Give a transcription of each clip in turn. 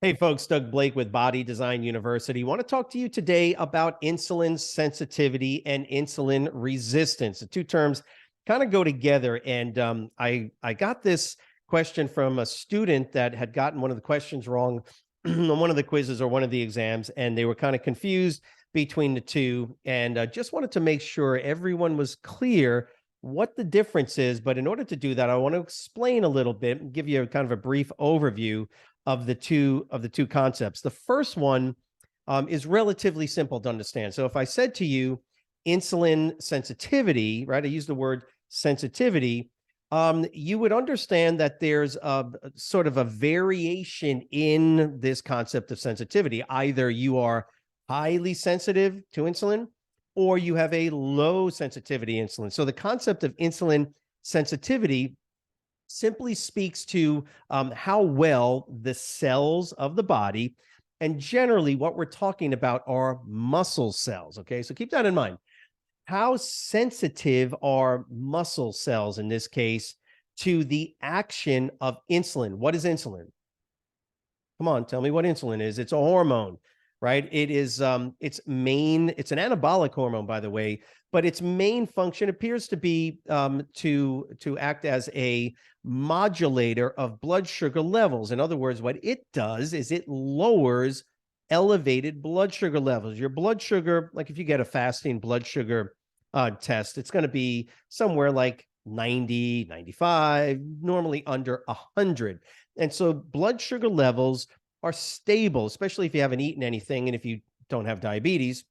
Hey folks, Doug Blake with Body Design University. Want to talk to you today about insulin sensitivity and insulin resistance. The two terms kind of go together. And I got this question from a student that had gotten one of the questions wrong on one of the quizzes or one of the exams, and they were kind of confused between the two. And just wanted to make sure everyone was clear what the difference is. But in order to do that, I want to explain a little bit and give you kind of a brief overview of the two concepts. The first one is relatively simple to understand. So if I said to you insulin sensitivity, right? I use the word sensitivity. You would understand that there's a sort of a variation in this concept of sensitivity. Either you are highly sensitive to insulin or you have a low sensitivity insulin. So the concept of insulin sensitivity simply speaks to how well the cells of the body, and generally what we're talking about are muscle cells. Okay, so keep that in mind. How sensitive are muscle cells in this case to the action of insulin? What is insulin? Come on, tell me what insulin is. It's a hormone, right? It is its main, it's an anabolic hormone, by the way, but its main function appears to be to act as a modulator of blood sugar levels. In other words, what it does is it lowers elevated blood sugar levels. Your blood sugar, like if you get a fasting blood sugar test, it's going to be somewhere like 90, 95, normally under 100. And so blood sugar levels are stable, especially if you haven't eaten anything and if you don't have diabetes.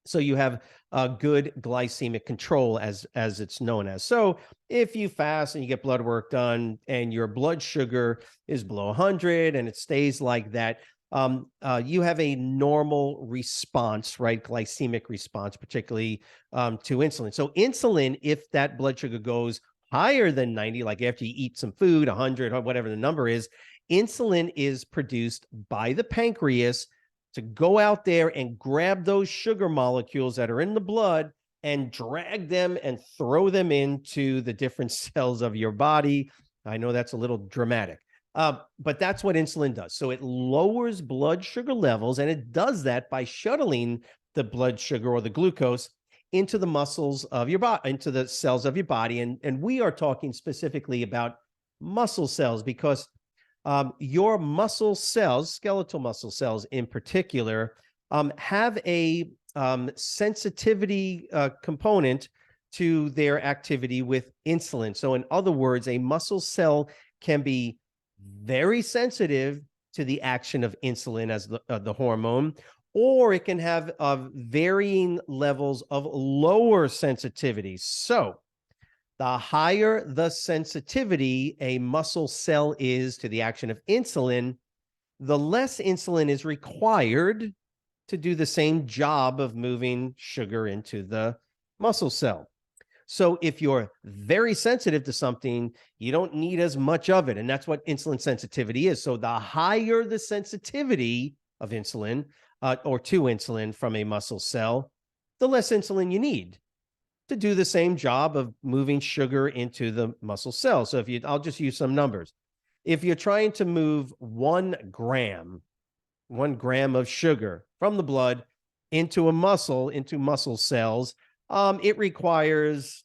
So you have a good glycemic control, as it's known as. So if you fast and you get blood work done and your blood sugar is below 100 and it stays like that, you have a normal response, right? Glycemic response, particularly to insulin. So insulin, if that blood sugar goes higher than 90, like after you eat some food, 100 or whatever the number is, insulin is produced by the pancreas to go out there and grab those sugar molecules that are in the blood and drag them and throw them into the different cells of your body. I know that's a little dramatic, but that's what insulin does. So it lowers blood sugar levels, and it does that by shuttling the blood sugar or the glucose into the muscles of your body, into the cells of your body. And we are talking specifically about muscle cells because your muscle cells, skeletal muscle cells in particular, have a sensitivity component to their activity with insulin. So in other words, a muscle cell can be very sensitive to the action of insulin as the hormone, or it can have varying levels of lower sensitivity. So the higher the sensitivity a muscle cell is to the action of insulin, the less insulin is required to do the same job of moving sugar into the muscle cell. So if you're very sensitive to something, you don't need as much of it. And that's what insulin sensitivity is. So the higher the sensitivity of insulin or to insulin from a muscle cell, the less insulin you need to do the same job of moving sugar into the muscle cell. So I'll just use some numbers. If you're trying to move 1 gram of sugar from the blood into a muscle, into muscle cells, it requires,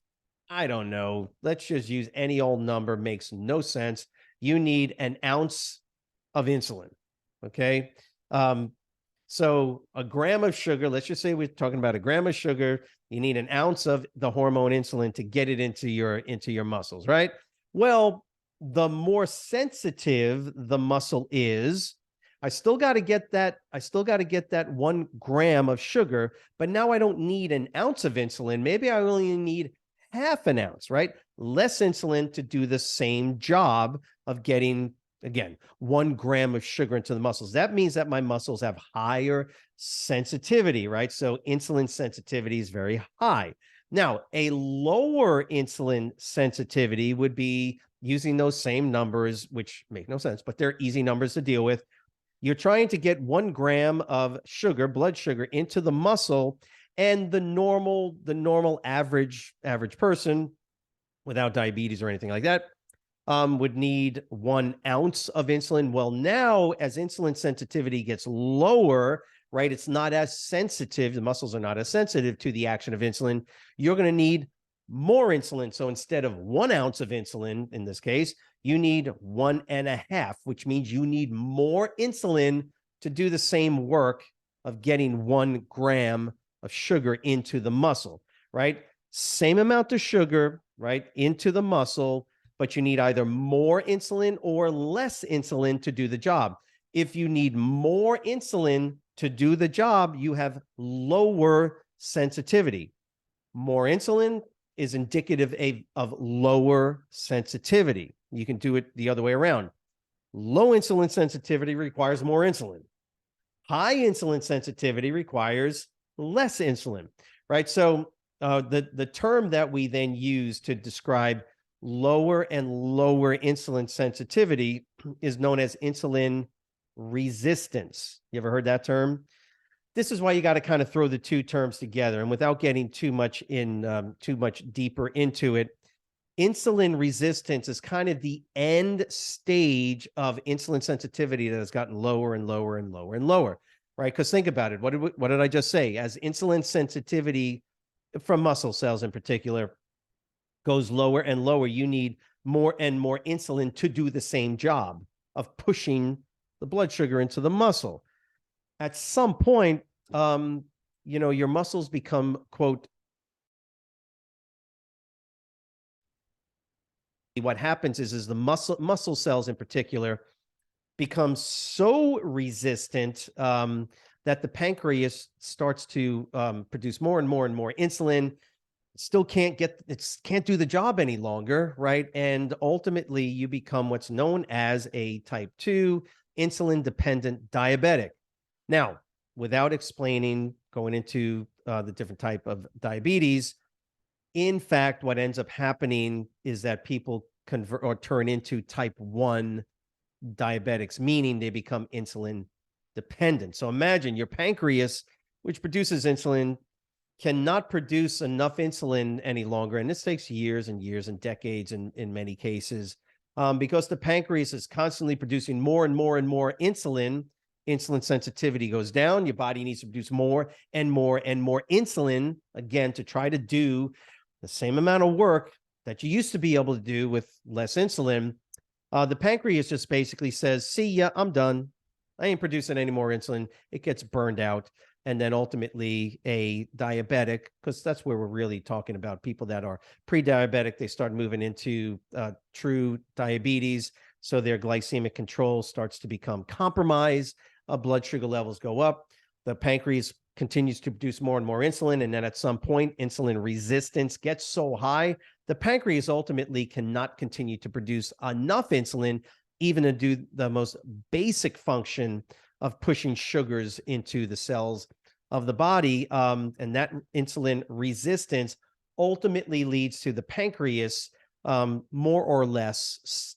I don't know, let's just use any old number, makes no sense. You need an ounce of insulin. Okay. So a gram of sugar, let's just say we're talking about a gram of sugar, you need an ounce of the hormone insulin to get it into your muscles, right? Well, the more sensitive the muscle is, I still got to get that 1 gram of sugar, but now I don't need an ounce of insulin. Maybe I only need half an ounce, right? Less insulin to do the same job of getting, again, 1 gram of sugar into the muscles. That means that my muscles have higher sensitivity, right? So insulin sensitivity is very high. Now, a lower insulin sensitivity would be using those same numbers, which make no sense, but they're easy numbers to deal with. You're trying to get 1 gram of sugar, blood sugar, into the muscle, and the normal average person without diabetes or anything like that would need 1 ounce of insulin. Well, now as insulin sensitivity gets lower, right, it's not as sensitive, the muscles are not as sensitive to the action of insulin, you're going to need more insulin. So instead of 1 ounce of insulin, in this case, you need 1.5, which means you need more insulin to do the same work of getting 1 gram of sugar into the muscle, right? Same amount of sugar, right, into the muscle, but you need either more insulin or less insulin to do the job. If you need more insulin to do the job, you have lower sensitivity. More insulin is indicative of lower sensitivity. You can do it the other way around. Low insulin sensitivity requires more insulin. High insulin sensitivity requires less insulin, right? So the term that we then use to describe lower and lower insulin sensitivity is known as insulin resistance. You ever heard that term? This is why you got to kind of throw the two terms together. And without getting too much deeper into it, insulin resistance is kind of the end stage of insulin sensitivity that has gotten lower and lower and lower and lower, right? Because think about it. What did I just say? As insulin sensitivity from muscle cells in particular goes lower and lower, you need more and more insulin to do the same job of pushing the blood sugar into the muscle. At some point, your muscles become, quote, what happens is the muscle cells in particular become so resistant that the pancreas starts to produce more and more and more insulin. Still can't do the job any longer, right? And ultimately you become what's known as a type 2 insulin dependent diabetic. Now, without going into the different type of diabetes, in fact, what ends up happening is that people convert or turn into type 1 diabetics, meaning they become insulin dependent. So imagine your pancreas, which produces insulin, cannot produce enough insulin any longer. And this takes years and years and decades in many cases, because the pancreas is constantly producing more and more and more insulin. Insulin sensitivity goes down. Your body needs to produce more and more and more insulin, again, to try to do the same amount of work that you used to be able to do with less insulin. The pancreas just basically says, see ya, I'm done. I ain't producing any more insulin. It gets burned out. And then ultimately a diabetic, because that's where we're really talking about people that are pre-diabetic, they start moving into true diabetes. So their glycemic control starts to become compromised. Blood sugar levels go up. The pancreas continues to produce more and more insulin. And then at some point, insulin resistance gets so high, the pancreas ultimately cannot continue to produce enough insulin, even to do the most basic function of pushing sugars into the cells of the body. And that insulin resistance ultimately leads to the pancreas more or less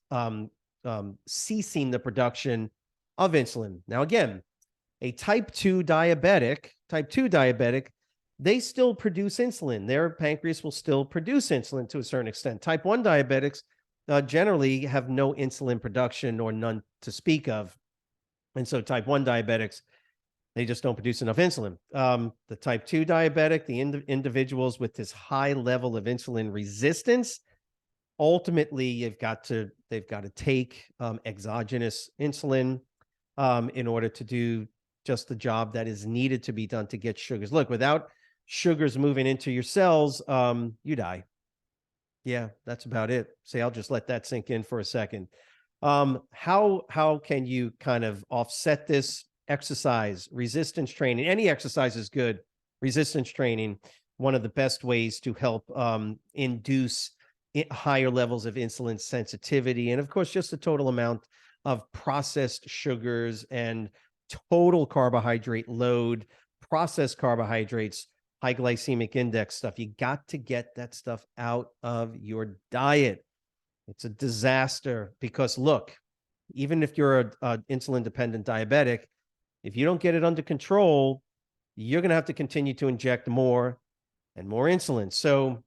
ceasing the production of insulin. Now, again, a type 2 diabetic, they still produce insulin. Their pancreas will still produce insulin to a certain extent. Type 1 diabetics generally have no insulin production or none to speak of. And so type 1 diabetics, they just don't produce enough insulin. The type 2 diabetic, the individuals with this high level of insulin resistance, ultimately they've got to take exogenous insulin in order to do just the job that is needed to be done to get sugars. Look, without sugars moving into your cells, you die. Yeah, that's about it. See, I'll just let that sink in for a second. How can you kind of offset this? Exercise, resistance training. Any exercise is good. Resistance training, one of the best ways to help induce higher levels of insulin sensitivity. And of course, just the total amount of processed sugars and total carbohydrate load, processed carbohydrates, high glycemic index stuff. You got to get that stuff out of your diet. It's a disaster because look, even if you're an insulin dependent diabetic, if you don't get it under control, you're going to have to continue to inject more and more insulin. So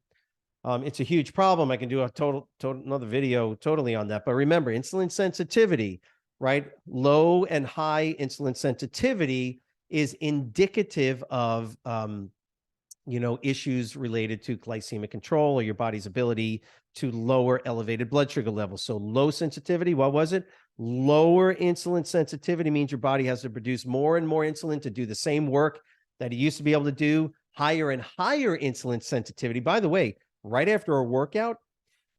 It's a huge problem. I can do a total another video totally on that. But remember, insulin sensitivity, right? Low and high insulin sensitivity is indicative of issues related to glycemic control or your body's ability to lower elevated blood sugar levels. So low sensitivity, what was it? Lower insulin sensitivity means your body has to produce more and more insulin to do the same work that it used to be able to do. Higher and higher insulin sensitivity. By the way, right after a workout,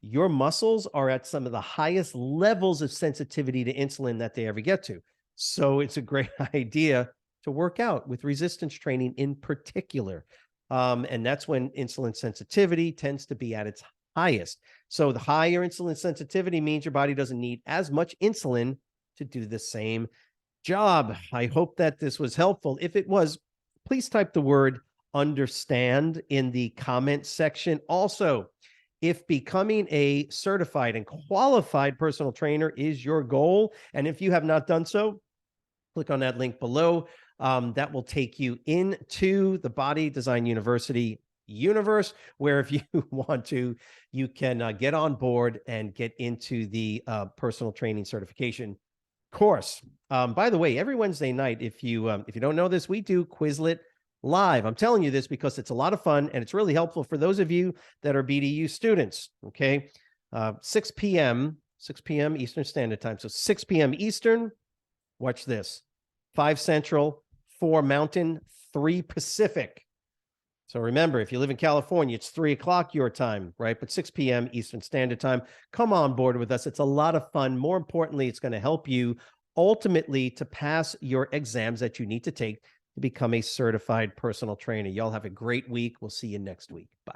your muscles are at some of the highest levels of sensitivity to insulin that they ever get to. So it's a great idea to work out with resistance training in particular. And that's when insulin sensitivity tends to be at its highest. So the higher insulin sensitivity means your body doesn't need as much insulin to do the same job. I hope that this was helpful. If it was, please type the word understand in the comment section. Also, if becoming a certified and qualified personal trainer is your goal, and if you have not done so, click on that link below. That will take you into the Body Design University universe, where if you want to, you can get on board and get into the personal training certification course. By the way, every Wednesday night, if you don't know this, we do Quizlet live. I'm telling you this because it's a lot of fun and it's really helpful for those of you that are BDU students. Okay, 6 p.m. Eastern Standard Time. So 6 p.m. Eastern. Watch this: 5 Central, 4 Mountain, 3 Pacific. So remember, if you live in California, it's 3 o'clock your time, right? But 6 p.m. Eastern Standard Time. Come on board with us. It's a lot of fun. More importantly, it's going to help you ultimately to pass your exams that you need to take to become a certified personal trainer. Y'all have a great week. We'll see you next week. Bye.